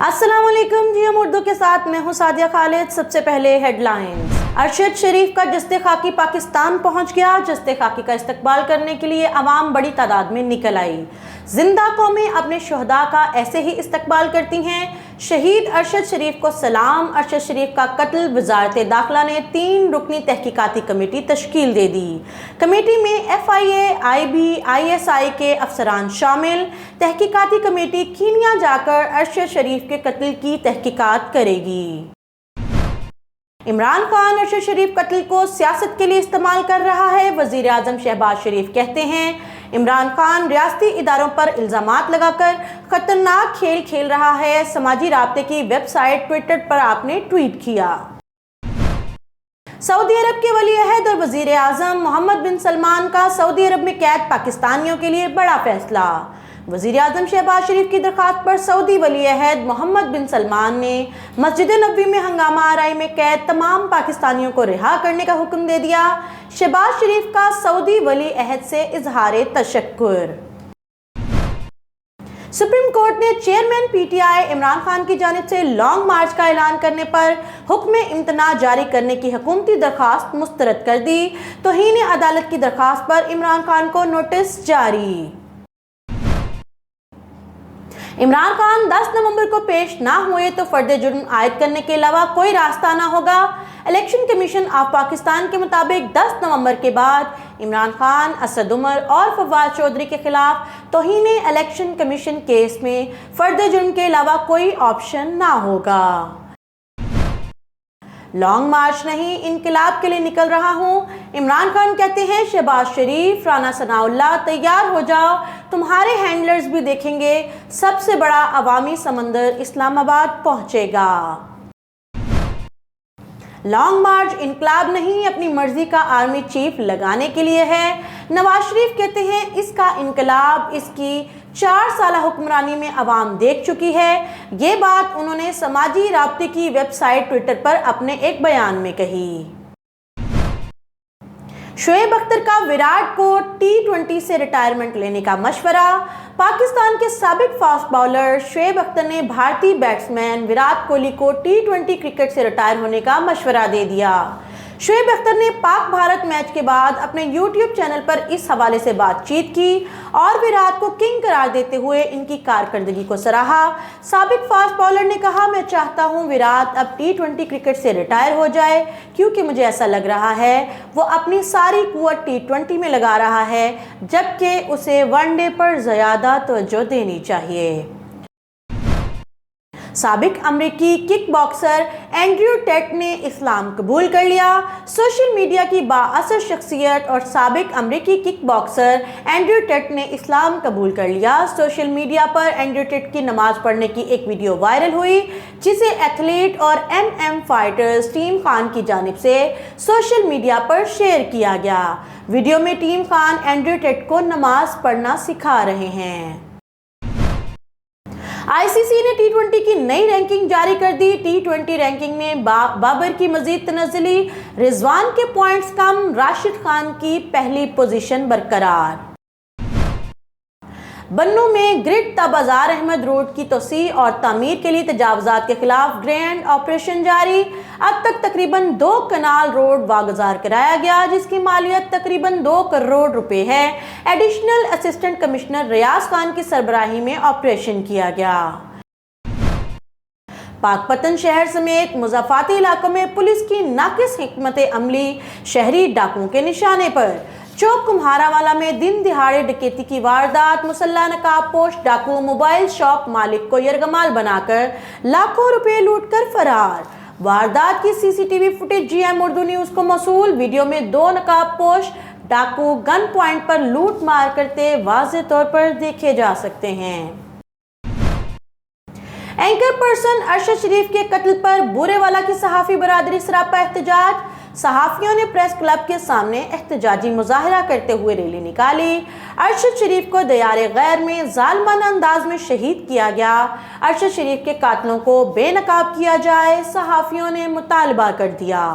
अस्सलाम वालेकुम जी, हम उर्दू के साथ मैं हूँ सादिया खालिद। सबसे पहले हेडलाइंस। अरशद शरीफ का जस्ते खाकी पाकिस्तान पहुँच गया। जस्ते खाकी का इस्तकबाल करने के लिए अवाम बड़ी तादाद में निकल आई। जिंदा कौमें अपने शहदा का ऐसे ही इस्तकबाल करती हैं। शहीद अरशद शरीफ को सलाम। अरशद शरीफ का कत्ल, वजारत दाखिला ने 3 रुकनी तहकीकाती कमेटी तश्कील दे दी। कमेटी में FIA, IB, ISI के अफसरान शामिल। तहकीकाती कमेटी कीनिया जाकर अरशद शरीफ के कत्ल की तहकीकात करेगी। इमरान खान अरशद शरीफ कत्ल को सियासत के लिए इस्तेमाल कर रहा है। वजीर आजम शहबाज शरीफ कहते हैं इमरान खान रियासती इदारों पर इल्जामात लगाकर खतरनाक खेल खेल रहा है। समाजी राब्ते की वेबसाइट ट्विटर पर आपने ट्वीट किया। सऊदी अरब के वली अहद और वजीर आजम मोहम्मद बिन सलमान का सऊदी अरब में कैद पाकिस्तानियों के लिए बड़ा फैसला। वजीर आजम शहबाज शरीफ की दरखास्त पर सऊदी वली अहद मोहम्मद बिन सलमान ने मस्जिद नबवी में हंगामा आराई में कैद तमाम पाकिस्तानियों को रिहा करने का हुक्म दे दिया। शहबाज शरीफ का सऊदी वली अहद से इजहार तशक्कुर। सुप्रीम कोर्ट ने चेयरमैन PTI इमरान खान की जानिब से लॉन्ग मार्च का ऐलान करने पर हुक्म इम्तना जारी करने की हुकूमती दरखास्त मुस्तरद कर दी। तौहीन अदालत की दरखास्त पर इमरान खान को नोटिस जारी। इमरान खान 10 नवंबर को पेश ना हुए तो फर्द जुर्म आयद करने के अलावा कोई रास्ता ना होगा। इलेक्शन कमीशन ऑफ पाकिस्तान के मुताबिक 10 नवंबर के बाद इमरान खान, असद उमर और फवाद चौधरी के खिलाफ तौहीन इलेक्शन कमीशन केस में फर्द जुर्म के अलावा कोई ऑप्शन ना होगा। लॉन्ग मार्च नहीं, इनकलाब के लिए निकल रहा हूँ। इमरान खान कहते हैं शहबाज शरीफ, राना सनाउल्लाह तैयार हो जाओ, तुम्हारे हैंडलर्स भी देखेंगे। सबसे बड़ा अवामी समंदर इस्लामाबाद पहुंचेगा। लॉन्ग मार्च इनकलाब नहीं, अपनी मर्जी का आर्मी चीफ लगाने के लिए है। नवाज शरीफ कहते हैं इसका इनकलाब इसकी 4 साल हुक्मरानी में अवाम देख चुकी है। ये बात उन्होंने समाजी राब्ते की वेबसाइट ट्विटर पर अपने एक बयान में कही। शोएब अख्तर का विराट को T20 से रिटायरमेंट लेने का मशवरा। पाकिस्तान के साबिक फास्ट बॉलर शोएब अख्तर ने भारतीय बैट्समैन विराट कोहली को T20 क्रिकेट से रिटायर होने का मशवरा दे दिया। शोएब अख्तर ने पाक भारत मैच के बाद अपने YouTube चैनल पर इस हवाले से बातचीत की और विराट को किंग करार देते हुए इनकी कारकर्दगी को सराहा। साबिक फास्ट बॉलर ने कहा, मैं चाहता हूं विराट अब T20 क्रिकेट से रिटायर हो जाए क्योंकि मुझे ऐसा लग रहा है वो अपनी सारी कुव्वत T20 में लगा रहा है, जबकि उसे वनडे पर ज़्यादा तवज्जो देनी चाहिए। साबिक अमरीकी किक बॉक्सर एंड्रयू टेट ने इस्लाम कबूल कर लिया। सोशल मीडिया की बाअसर शख्सियत और साबिक अमरीकी किक बॉक्सर एंड्रयू टेट ने इस्लाम कबूल कर लिया। सोशल मीडिया पर एंड्रयू टेट की नमाज पढ़ने की एक वीडियो वायरल हुई, जिसे एथलीट और MM फाइटर्स टीम खान की जानिब से सोशल मीडिया पर शेयर किया गया। वीडियो में टीम खान एंड्रयू टेट को नमाज पढ़ना सिखा रहे हैं। ICC ने T20 की नई रैंकिंग जारी कर दी। T20 रैंकिंग में बाबर की मजीद तनज़्ज़ुली, रिजवान के पॉइंट्स कम, राशिद खान की पहली पोजीशन बरकरार। बन्नू में ग्रिड ता बाजार अहमद रोड की तोसी और तामीर के लिए तजावुज़ात के खिलाफ ग्रैंड ऑपरेशन जारी। अब तक तकरीबन 2 कनाल रोड वागुजार कराया गया, जिसकी मालियत तकरीबन 2 करोड़ रुपए है। एडिशनल असिस्टेंट कमिश्नर रियाज खान की सरबराही में ऑपरेशन किया गया। पाकपतन शहर समेत मुज़ाफ़ाती इलाकों में पुलिस की नाकिस हिकमत अमली शहरी डाकुओं के निशाने पर। चौक कुम्हारावाला में दिन दिहाड़े डकैती की वारदात। मुसल्ला नकाब पोश डाकू मोबाइल शॉप मालिक को यरगमाल बनाकर लाखों रुपए लूटकर फरार। वारदात की CCTV footage GM Urdu news को मौसूल। वीडियो में 2 नकाब पोश डाकू गन पॉइंट पर लूट मार करते वाज़े तौर पर देखे जा सकते हैं। एंकर पर्सन अरशद शरीफ के कत्ल पर बूरेवाला की सहाफ़ी बरादरी सरापा एहतजाज। सहाफ़ियों ने प्रेस क्लब के सामने एहतजाजी मुजाहरा करते हुए रैली निकाली। अरशद शरीफ को दयारे गैर में ज़ालिमाना अंदाज में शहीद किया गया। अरशद शरीफ के कातलों को बेनकाब किया जाए, सहाफ़ियों ने मुतालबा कर दिया।